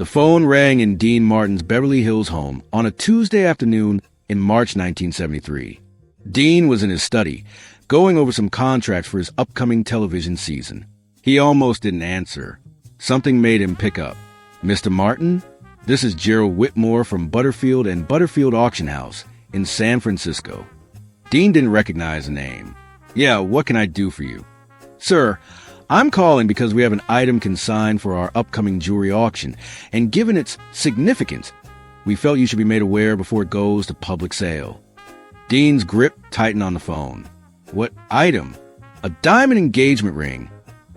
The phone rang in Jeanne Martin's Beverly Hills home on a Tuesday afternoon in March 1973. Dean was in his study, going over some contracts for his upcoming television season. He almost didn't answer. Something made him pick up. "Mr. Martin, this is Gerald Whitmore from Butterfield and Butterfield Auction House in San Francisco." Dean didn't recognize the name. "Yeah, what can I do for you?" "Sir, I'm calling because we have an item consigned for our upcoming jewelry auction, and given its significance, we felt you should be made aware before it goes to public sale." Dean's grip tightened on the phone. "What item?" "A diamond engagement ring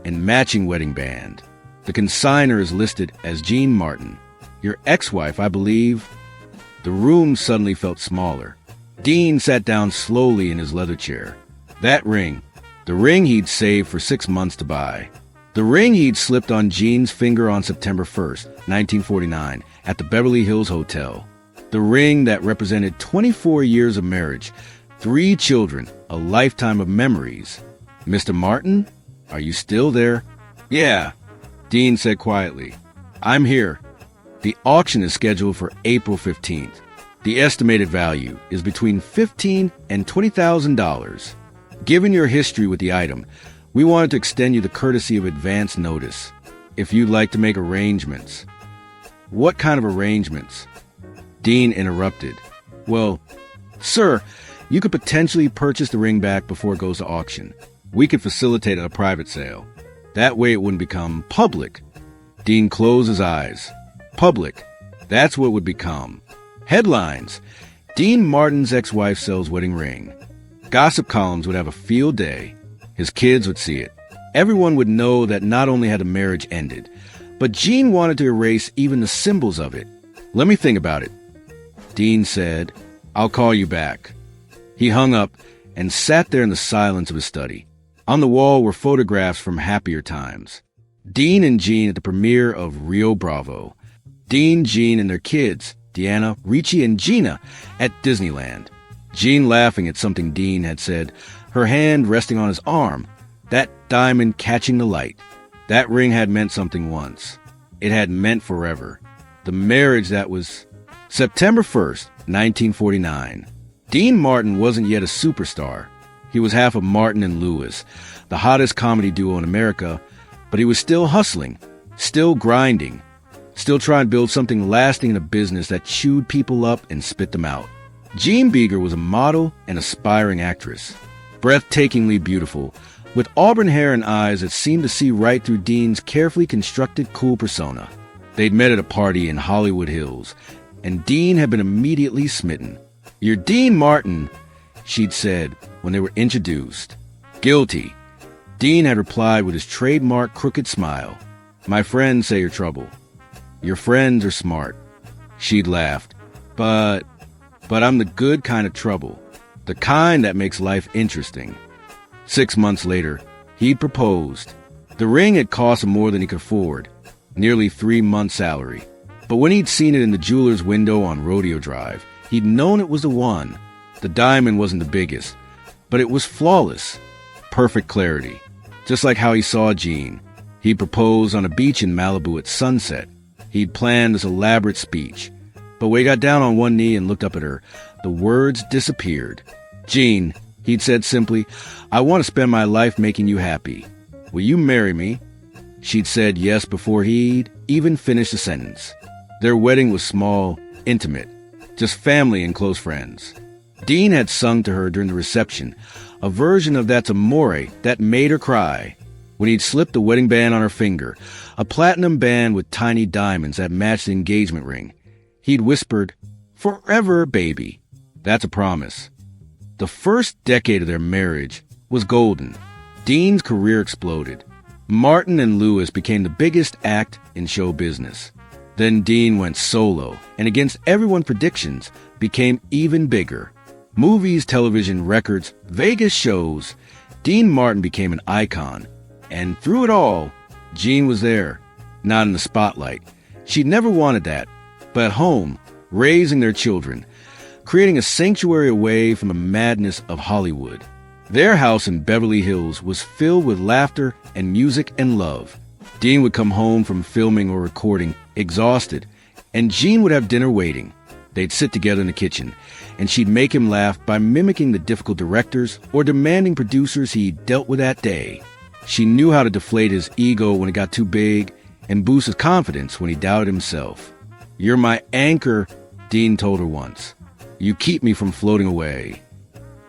and matching wedding band. The consigner is listed as Jeanne Martin. Your ex-wife, I believe." The room suddenly felt smaller. Dean sat down slowly in his leather chair. That ring, the ring he'd saved for 6 months to buy. The ring he'd slipped on Jeanne's finger on September 1st, 1949, at the Beverly Hills Hotel. The ring that represented 24 years of marriage, 3 children, a lifetime of memories. "Mr. Martin, are you still there?" "Yeah," Dean said quietly. "I'm here. The auction is scheduled for April 15th. The estimated value is between $15,000 and $20,000. Given your history with the item, we wanted to extend you the courtesy of advance notice, if you'd like to make arrangements." "What kind of arrangements?" Dean interrupted. "Well, sir, you could potentially purchase the ring back before it goes to auction. We could facilitate a private sale. That way it wouldn't become public." Dean closed his eyes. Public. That's what it would become. Headlines. Jeanne Martin's ex-wife sells wedding ring. Gossip columns would have a field day. His kids would see it. Everyone would know that not only had the marriage ended, but Jeanne wanted to erase even the symbols of it. "Let me think about it," Dean said. "I'll call you back." He hung up and sat there in the silence of his study. On the wall were photographs from happier times. Dean and Jeanne at the premiere of Rio Bravo. Dean, Jeanne, and their kids, Deanna, Richie, and Gina, at Disneyland. Jeanne laughing at something Dean had said, her hand resting on his arm, that diamond catching the light. That ring had meant something once. It had meant forever. The marriage that was September 1st, 1949. Jeanne Martin wasn't yet a superstar. He was half of Martin and Lewis, the hottest comedy duo in America, but he was still hustling, still grinding, still trying to build something lasting in a business that chewed people up and spit them out. Jean Beager was a model and aspiring actress, breathtakingly beautiful, with auburn hair and eyes that seemed to see right through Dean's carefully constructed cool persona. They'd met at a party in Hollywood Hills, and Dean had been immediately smitten. "You're Jeanne Martin," she'd said when they were introduced. "Guilty," Dean had replied with his trademark crooked smile. "My friends say you're trouble." "Your friends are smart," she'd laughed. But I'm the good kind of trouble, the kind that makes life interesting." 6 months later, he'd proposed. The ring had cost him more than he could afford, nearly 3 months' salary. But when he'd seen it in the jeweler's window on Rodeo Drive, he'd known it was the one. The diamond wasn't the biggest, but it was flawless. Perfect clarity. Just like how he saw Jeanne. He'd proposed on a beach in Malibu at sunset. He'd planned this elaborate speech. But when he got down on one knee and looked up at her, the words disappeared. "Jeanne," he'd said simply, "I want to spend my life making you happy. Will you marry me?" She'd said yes before he'd even finished the sentence. Their wedding was small, intimate, just family and close friends. Dean had sung to her during the reception, a version of That's Amore that made her cry. When he'd slipped the wedding band on her finger, a platinum band with tiny diamonds that matched the engagement ring, he'd whispered, "Forever, baby." That's a promise. The first decade of their marriage was golden. Dean's career exploded. Martin and Lewis became the biggest act in show business. Then Dean went solo, and against everyone's predictions, became even bigger. Movies, television, records, Vegas shows. Jeanne Martin became an icon. And through it all, Jeanne was there, not in the spotlight. She'd never wanted that, but at home, raising their children, creating a sanctuary away from the madness of Hollywood. Their house in Beverly Hills was filled with laughter and music and love. Dean would come home from filming or recording exhausted, and Jeanne would have dinner waiting. They'd sit together in the kitchen, and she'd make him laugh by mimicking the difficult directors or demanding producers he dealt with that day. She knew how to deflate his ego when it got too big and boost his confidence when he doubted himself. "You're my anchor," Dean told her once. "You keep me from floating away."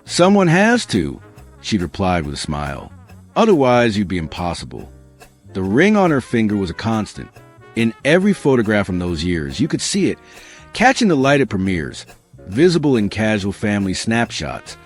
"Someone has to," she'd replied with a smile. "Otherwise, you'd be impossible." The ring on her finger was a constant. In every photograph from those years, you could see it, catching the light at premieres, visible in casual family snapshots,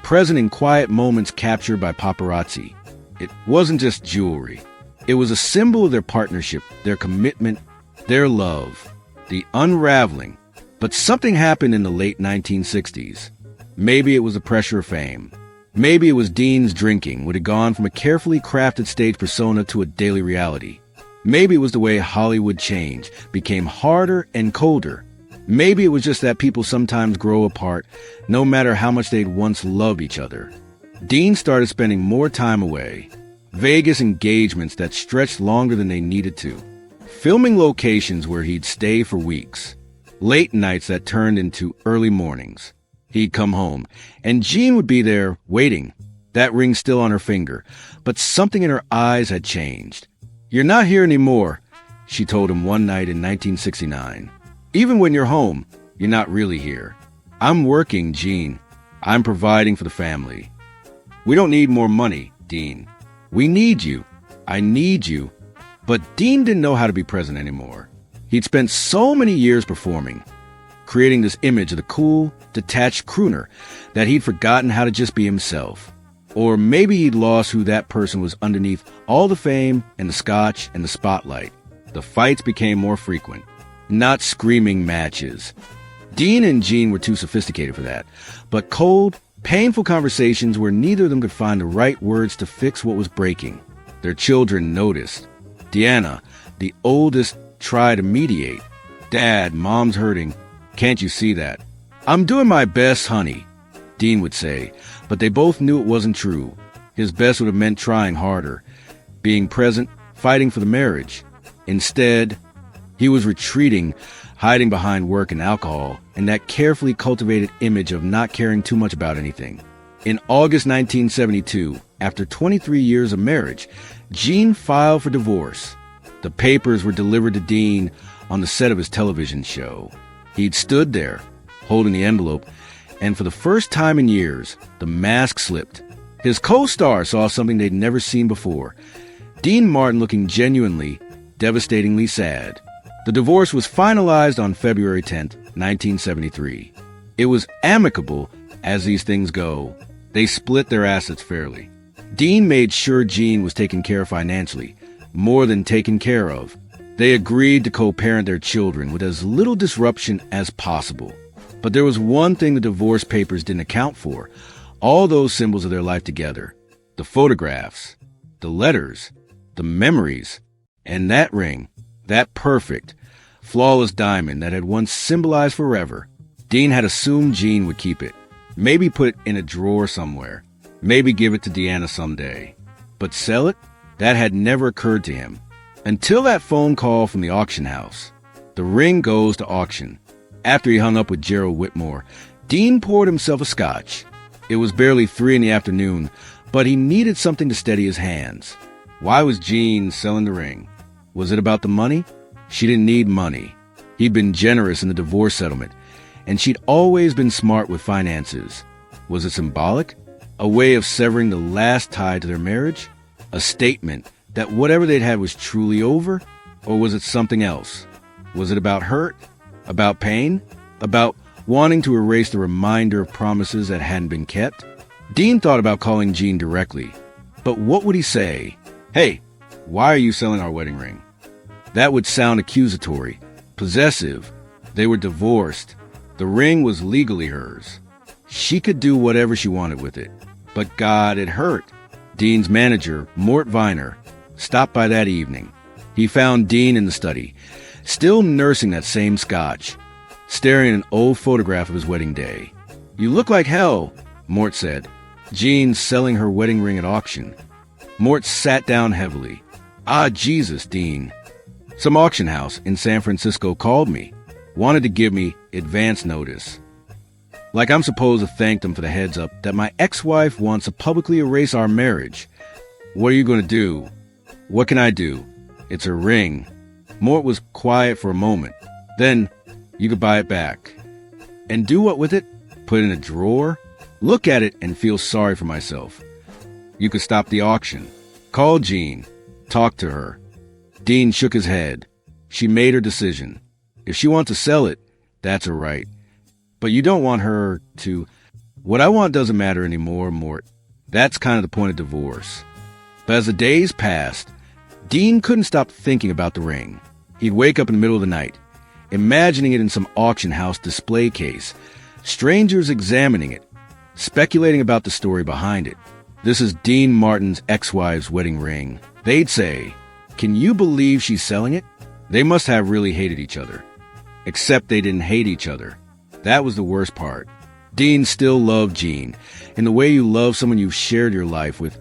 present in quiet moments captured by paparazzi. It wasn't just jewelry. It was a symbol of their partnership, their commitment, their love, the unraveling. But something happened in the late 1960s. Maybe it was the pressure of fame. Maybe it was Dean's drinking, which had gone from a carefully crafted stage persona to a daily reality. Maybe it was the way Hollywood changed, became harder and colder. Maybe it was just that people sometimes grow apart, no matter how much they'd once loved each other. Dean started spending more time away. Vegas engagements that stretched longer than they needed to. Filming locations where he'd stay for weeks. Late nights that turned into early mornings. He'd come home, and Jeanne would be there, waiting, that ring still on her finger. But something in her eyes had changed. "You're not here anymore," she told him one night in 1969. "Even when you're home, you're not really here. I'm working, Jeanne. I'm providing for the family. We don't need more money, Dean. We need you. I need you." But Dean didn't know how to be present anymore. He'd spent so many years performing, creating this image of the cool, detached crooner, that he'd forgotten how to just be himself. Or maybe he'd lost who that person was underneath all the fame and the scotch and the spotlight. The fights became more frequent, not screaming matches. Dean and Jeanne were too sophisticated for that, but cold, painful conversations where neither of them could find the right words to fix what was breaking. Their children noticed. Deanna, the oldest, tried to mediate. "Dad, Mom's hurting. Can't you see that?" "I'm doing my best, honey," Dean would say, but they both knew it wasn't true. His best would have meant trying harder, being present, fighting for the marriage. Instead, he was retreating, hiding behind work and alcohol, and that carefully cultivated image of not caring too much about anything. In August 1972, after 23 years of marriage, Jeanne filed for divorce. The papers were delivered to Dean on the set of his television show. He'd stood there, holding the envelope, and for the first time in years, the mask slipped. His co-star saw something they'd never seen before. Jeanne Martin looking genuinely, devastatingly sad. The divorce was finalized on February 10th, 1973. It was amicable, as these things go. They split their assets fairly. Dean made sure Jeanne was taken care of financially, more than taken care of. They agreed to co-parent their children with as little disruption as possible. But there was one thing the divorce papers didn't account for: all those symbols of their life together. The photographs, the letters, the memories, and that ring, that perfect, flawless diamond that had once symbolized forever. Dean had assumed Jeanne would keep it, maybe put it in a drawer somewhere, maybe give it to Deanna someday. But sell it? That had never occurred to him. Until that phone call from the auction house. The ring goes to auction. After he hung up with Gerald Whitmore, Dean poured himself a scotch. It was barely 3 in the afternoon, but he needed something to steady his hands. Why was Jeanne selling the ring? Was it about the money? She didn't need money. He'd been generous in the divorce settlement, and she'd always been smart with finances. Was it symbolic? A way of severing the last tie to their marriage? A statement that whatever they'd had was truly over? Or was it something else? Was it about hurt? About pain? About wanting to erase the reminder of promises that hadn't been kept? Dean thought about calling Jeanne directly. But what would he say? "Hey, why are you selling our wedding ring?" That would sound accusatory, possessive. They were divorced. The ring was legally hers. She could do whatever she wanted with it. But God, it hurt. Dean's manager, Mort Viner, stopped by that evening. He found Dean in the study, still nursing that same scotch, staring at an old photograph of his wedding day. "You look like hell," Mort said. "Jeanne's selling her wedding ring at auction." Mort sat down heavily. "Ah, Jesus, Dean." Some auction house in San Francisco called me, wanted to give me advance notice. Like I'm supposed to thank them for the heads up that my ex-wife wants to publicly erase our marriage. What are you going to do? What can I do? It's a ring. Mort was quiet for a moment. Then, you could buy it back. And do what with it? Put it in a drawer? Look at it and feel sorry for myself. You could stop the auction. Call Jeanne. Talk to her. Dean shook his head. She made her decision. If she wants to sell it, that's her right. But you don't want her to... What I want doesn't matter anymore, Mort. That's kind of the point of divorce. But as the days passed, Dean couldn't stop thinking about the ring. He'd wake up in the middle of the night, imagining it in some auction house display case, strangers examining it, speculating about the story behind it. This is Jeanne Martin's ex-wife's wedding ring. They'd say, "Can you believe she's selling it?" They must have really hated each other. Except they didn't hate each other. That was the worst part. Dean still loved Jeanne, in the way you love someone you've shared your life with.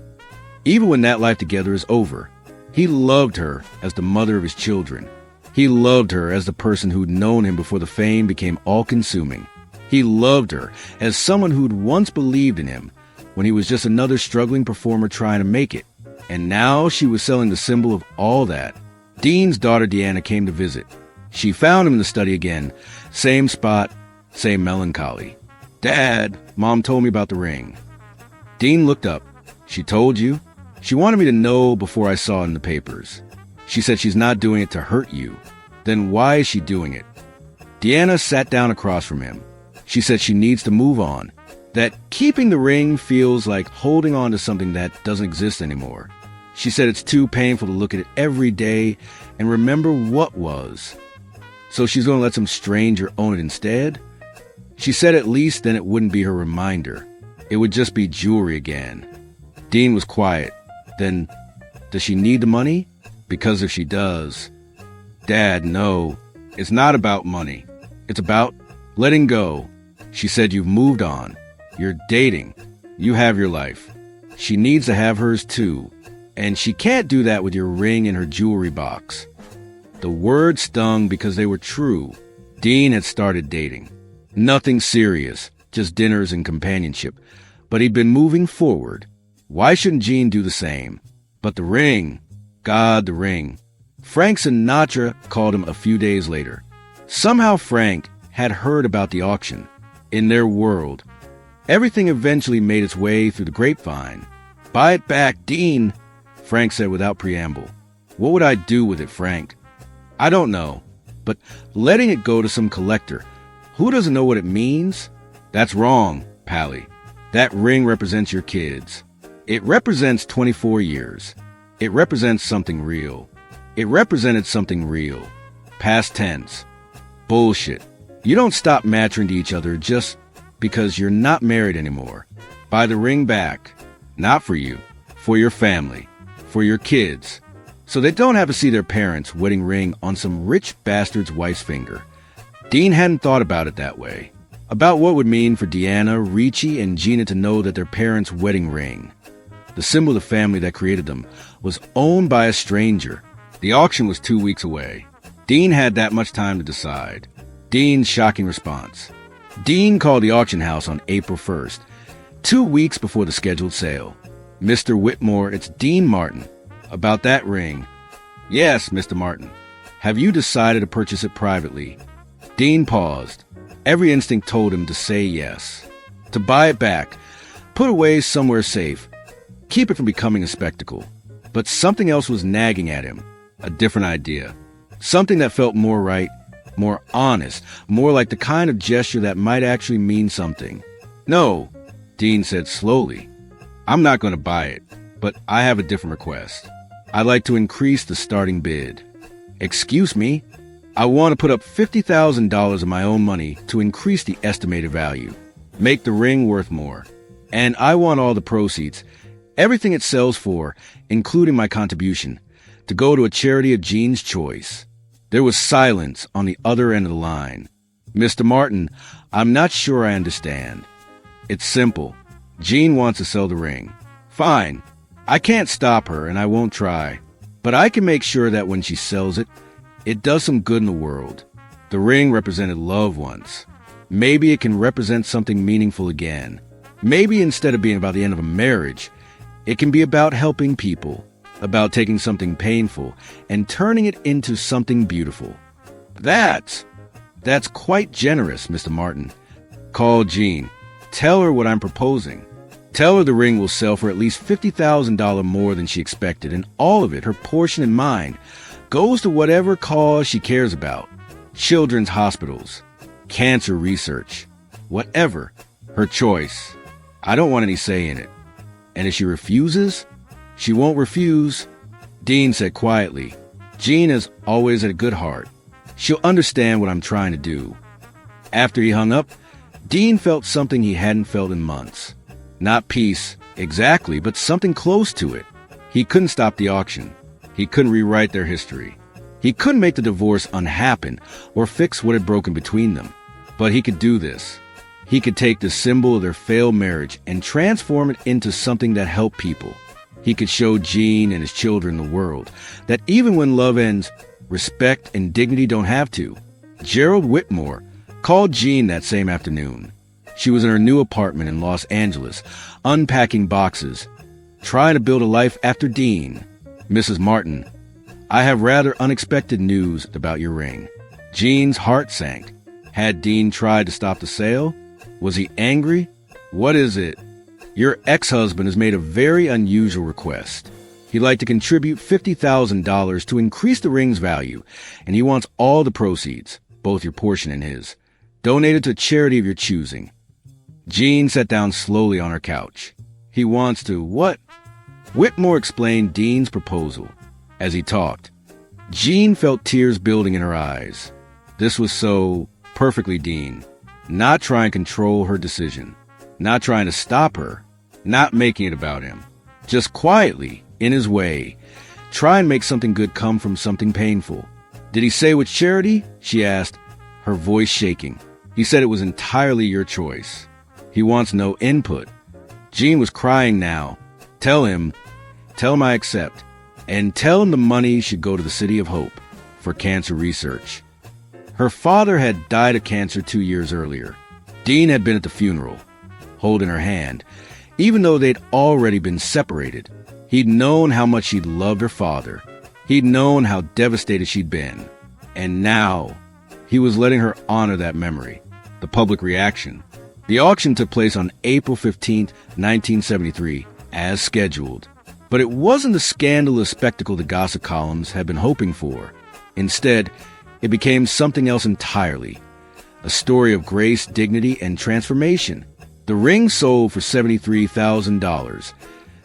Even when that life together is over, he loved her as the mother of his children. He loved her as the person who'd known him before the fame became all-consuming. He loved her as someone who'd once believed in him when he was just another struggling performer trying to make it. And now she was selling the symbol of all that. Dean's daughter Deanna came to visit. She found him in the study again. Same spot, same melancholy. "Dad, Mom told me about the ring." Dean looked up. "She told you?" "She wanted me to know before I saw it in the papers. She said she's not doing it to hurt you." "Then why is she doing it?" Deanna sat down across from him. She said she needs to move on. That keeping the ring feels like holding on to something that doesn't exist anymore. She said it's too painful to look at it every day and remember what was. So she's going to let some stranger own it instead? She said at least then it wouldn't be her reminder. It would just be jewelry again. Dean was quiet. Then, does she need the money? Because if she does... "Dad, no. It's not about money. It's about letting go." She said you've moved on. You're dating. You have your life. She needs to have hers too. And she can't do that with your ring in her jewelry box. The words stung because they were true. Dean had started dating. Nothing serious, just dinners and companionship. But he'd been moving forward. Why shouldn't Jeanne do the same? But the ring. God, the ring. Frank Sinatra called him a few days later. Somehow Frank had heard about the auction. In their world, everything eventually made its way through the grapevine. "Buy it back, Dean," Frank said without preamble. "What would I do with it, Frank?" "I don't know. But letting it go to some collector who doesn't know what it means? That's wrong, Pally. That ring represents your kids. It represents 24 years. It represents something real. It represented something real. Past tense. Bullshit. You don't stop mattering to each other just because you're not married anymore. Buy the ring back. Not for you. For your family. For your kids. So they don't have to see their parents' wedding ring on some rich bastard's wife's finger. Dean hadn't thought about it that way. About what would mean for Deanna, Ricci, and Gina to know that their parents' wedding ring, the symbol of the family that created them, was owned by a stranger. The auction was 2 weeks away. Dean had that much time to decide. Dean's shocking response. Dean called the auction house on April 1st, 2 weeks before the scheduled sale. "Mr. Whitmore, it's Jeanne Martin. About that ring." "Yes, Mr. Martin. Have you decided to purchase it privately?" Dean paused. Every instinct told him to say yes. To buy it back, put away somewhere safe, keep it from becoming a spectacle. But something else was nagging at him. A different idea. Something that felt more right, more honest, more like the kind of gesture that might actually mean something. "No," Dean said slowly. "I'm not going to buy it, but I have a different request. I'd like to increase the starting bid." "Excuse me? I want to put up $50,000 of my own money to increase the estimated value. Make the ring worth more. And I want all the proceeds, everything it sells for, including my contribution, to go to a charity of Jeanne's choice." There was silence on the other end of the line. "Mr. Martin, I'm not sure I understand." "It's simple. Jeanne wants to sell the ring. Fine. I can't stop her, and I won't try. But I can make sure that when she sells it, It does some good in the world. The ring represented love once. Maybe it can represent something meaningful again. Maybe instead of being about the end of a marriage, it can be about helping people, about taking something painful and turning it into something beautiful. That's quite generous, Mr. Martin. Call Jeanne. Tell her what I'm proposing. Tell her the ring will sell for at least $50,000 more than she expected, and all of it, her portion and mine, goes to whatever cause she cares about. Children's hospitals, cancer research, whatever. Her choice. I don't want any say in it. And if she refuses, she won't refuse, Dean said quietly. Jeanne is always at a good heart. She'll understand what I'm trying to do. After he hung up, Dean felt something he hadn't felt in months. Not peace, exactly, but something close to it. He couldn't stop the auction. He couldn't rewrite their history. He couldn't make the divorce unhappen or fix what had broken between them. But he could do this. He could take the symbol of their failed marriage and transform it into something that helped people. He could show Jeanne and his children the world that even when love ends, respect and dignity don't have to. Gerald Whitmore called Jeanne that same afternoon. She was in her new apartment in Los Angeles, unpacking boxes, trying to build a life after Dean. Mrs. Martin, I have rather unexpected news about your ring. Jeanne's heart sank. Had Dean tried to stop the sale? Was he angry? What is it? Your ex-husband has made a very unusual request. He'd like to contribute $50,000 to increase the ring's value, and he wants all the proceeds, both your portion and his, donated to a charity of your choosing. Jeanne sat down slowly on her couch. He wants to what? Whitmore explained Dean's proposal. As he talked, Jeanne felt tears building in her eyes. This was so perfectly Dean. Not trying to control her decision. Not trying to stop her. Not making it about him. Just quietly, in his way, try and make something good come from something painful. Did he say which charity? She asked, her voice shaking. He said it was entirely your choice. He wants no input. Jeanne was crying now. Tell him I accept. And tell him the money should go to the City of Hope for cancer research. Her father had died of cancer 2 years earlier. Dean had been at the funeral, holding her hand. Even though they'd already been separated, he'd known how much she'd loved her father. He'd known how devastated she'd been. And now, he was letting her honor that memory. The public reaction. The auction took place on April 15, 1973, as scheduled. But it wasn't the scandalous spectacle the gossip columns had been hoping for. Instead, it became something else entirely. A story of grace, dignity, and transformation. The ring sold for $73,000,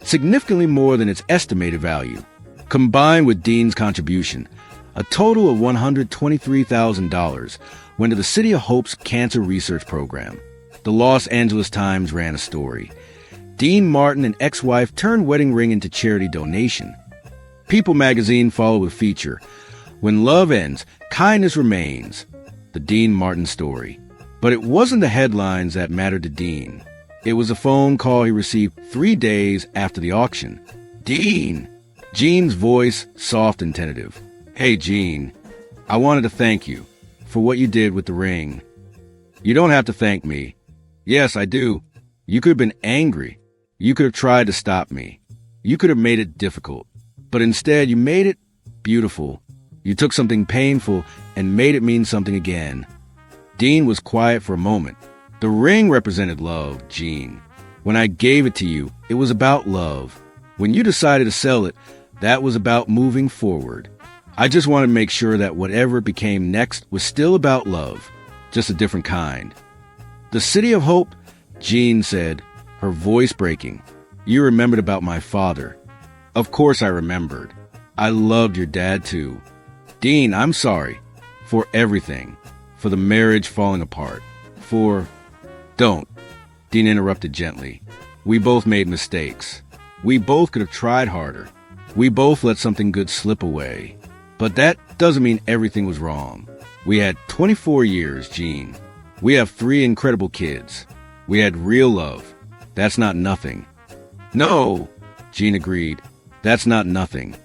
significantly more than its estimated value. Combined with Dean's contribution, a total of $123,000 went to the City of Hope's cancer research program. The Los Angeles Times ran a story. Jeanne Martin and ex-wife turned wedding ring into charity donation. People magazine followed with feature, When Love Ends, Kindness Remains, the Jeanne Martin story. But it wasn't the headlines that mattered to Dean. It was a phone call he received 3 days after the auction. Dean! Jeanne's voice, soft and tentative. Hey, Jeanne, I wanted to thank you for what you did with the ring. You don't have to thank me. Yes, I do. You could have been angry. You could have tried to stop me. You could have made it difficult. But instead, you made it beautiful. You took something painful and made it mean something again. Dean was quiet for a moment. The ring represented love, Jeanne. When I gave it to you, it was about love. When you decided to sell it, that was about moving forward. I just wanted to make sure that whatever it became next was still about love, just a different kind. The City of Hope, Jeanne said, her voice breaking. You remembered about my father. Of course I remembered. I loved your dad too. Dean, I'm sorry. For everything. For the marriage falling apart. Don't. Dean interrupted gently. We both made mistakes. We both could have tried harder. We both let something good slip away. But that doesn't mean everything was wrong. We had 24 years, Jeanne. We have 3 incredible kids. We had real love. That's not nothing. No, Jeanne agreed. That's not nothing.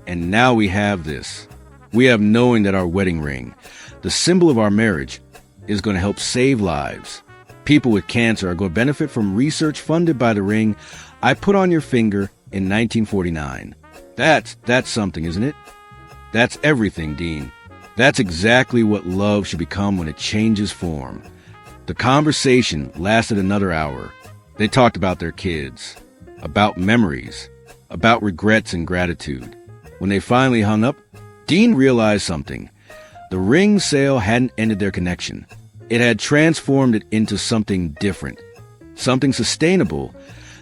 And now we have this. We have knowing that our wedding ring, the symbol of our marriage, is going to help save lives. People with cancer are going to benefit from research funded by the ring I put on your finger in 1949. That's something, isn't it? That's everything, Dean. That's exactly what love should become when it changes form. The conversation lasted another hour. They talked about their kids, about memories, about regrets and gratitude. When they finally hung up, Dean realized something. The ring sale hadn't ended their connection. It had transformed it into something different, something sustainable,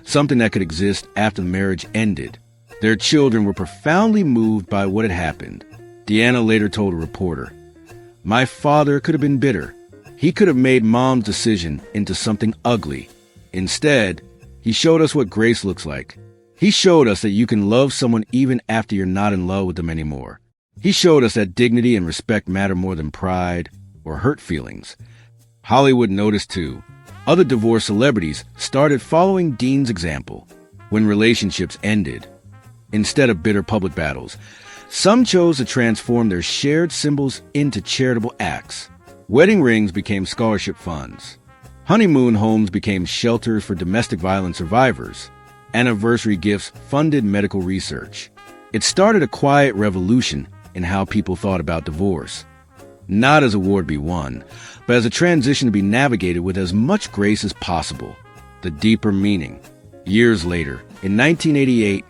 something that could exist after the marriage ended. Their children were profoundly moved by what had happened. Deanna later told a reporter, "My father could have been bitter. He could have made Mom's decision into something ugly. Instead, he showed us what grace looks like. He showed us that you can love someone even after you're not in love with them anymore. He showed us that dignity and respect matter more than pride or hurt feelings." Hollywood noticed too. Other divorced celebrities started following Dean's example. When relationships ended, instead of bitter public battles, some chose to transform their shared symbols into charitable acts. Wedding rings became scholarship funds. Honeymoon homes became shelters for domestic violence survivors. Anniversary gifts funded medical research. It started a quiet revolution in how people thought about divorce. Not as a war to be won, but as a transition to be navigated with as much grace as possible. The deeper meaning. Years later, in 1988,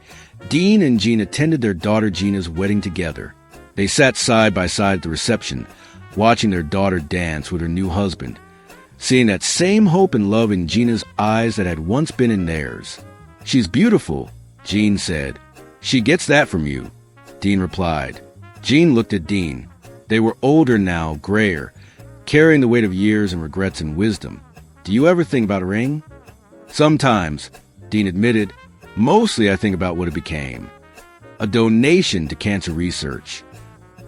Dean and Jeanne attended their daughter Gina's wedding together. They sat side by side at the reception, watching their daughter dance with her new husband, seeing that same hope and love in Gina's eyes that had once been in theirs. "She's beautiful," Jeanne said. "She gets that from you," Dean replied. Jeanne looked at Dean. They were older now, grayer, carrying the weight of years and regrets and wisdom. "Do you ever think about a ring?" "Sometimes," Dean admitted. "Mostly I think about what it became. A donation to cancer research."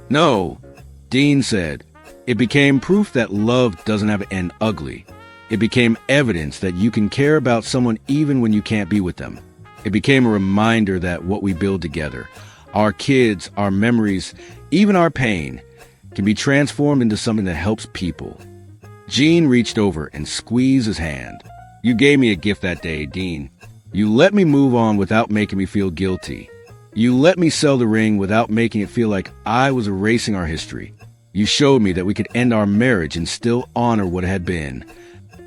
"No," Dean said. "It became proof that love doesn't have to end ugly. It became evidence that you can care about someone even when you can't be with them. It became a reminder that what we build together, our kids, our memories, even our pain, can be transformed into something that helps people." Jeanne reached over and squeezed his hand. "You gave me a gift that day, Dean. You let me move on without making me feel guilty. You let me sell the ring without making it feel like I was erasing our history. You showed me that we could end our marriage and still honor what had been.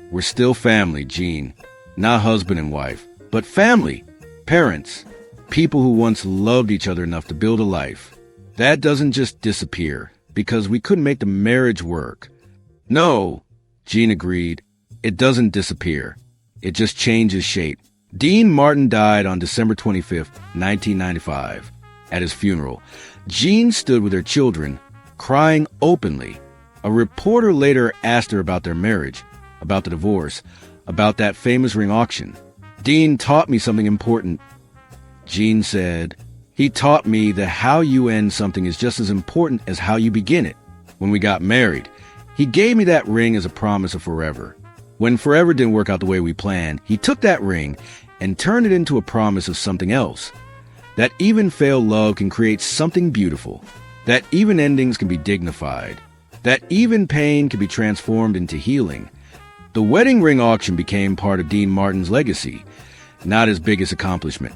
We're still family, Jeanne. Not husband and wife, but family. Parents. People who once loved each other enough to build a life. That doesn't just disappear because we couldn't make the marriage work." "No," Jeanne agreed. "It doesn't disappear. It just changes shape." Dean Martin died on December 25th, 1995. At his funeral, Jeanne stood with her children, crying openly. A reporter later asked her about their marriage, about the divorce, about that famous ring auction. "Dean taught me something important," Jeanne said. "He taught me that how you end something is just as important as how you begin it. When we got married, he gave me that ring as a promise of forever. When forever didn't work out the way we planned, he took that ring and turned it into a promise of something else. That even failed love can create something beautiful. That even endings can be dignified. That even pain can be transformed into healing." The wedding ring auction became part of Dean Martin's legacy. Not his biggest accomplishment,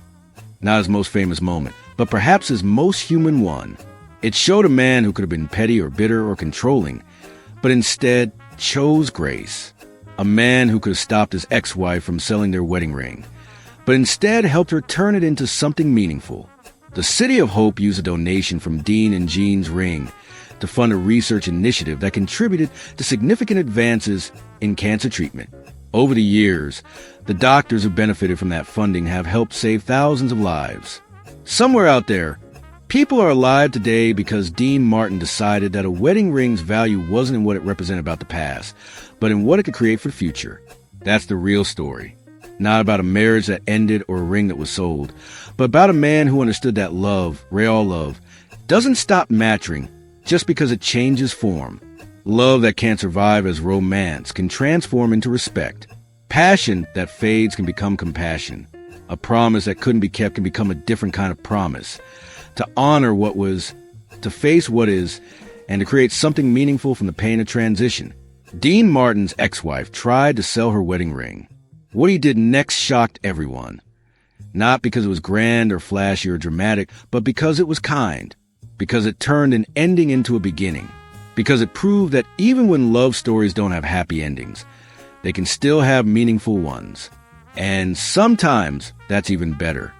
not his most famous moment, but perhaps his most human one. It showed a man who could have been petty or bitter or controlling, but instead chose grace. A man who could have stopped his ex-wife from selling their wedding ring, but instead helped her turn it into something meaningful. The City of Hope used a donation from Dean and Jeanne's ring to fund a research initiative that contributed to significant advances in cancer treatment. Over the years, the doctors who benefited from that funding have helped save thousands of lives. Somewhere out there, people are alive today because Dean Martin decided that a wedding ring's value wasn't in what it represented about the past, but in what it could create for the future. That's the real story. Not about a marriage that ended or a ring that was sold, but about a man who understood that love, real love, doesn't stop mattering just because it changes form. Love that can't survive as romance can transform into respect. Passion that fades can become compassion. A promise that couldn't be kept can become a different kind of promise. To honor what was, to face what is, and to create something meaningful from the pain of transition. Jeanne Martin's ex-wife tried to sell her wedding ring. What he did next shocked everyone. Not because it was grand or flashy or dramatic, but because it was kind. Because it turned an ending into a beginning. Because it proved that even when love stories don't have happy endings, they can still have meaningful ones. And sometimes that's even better.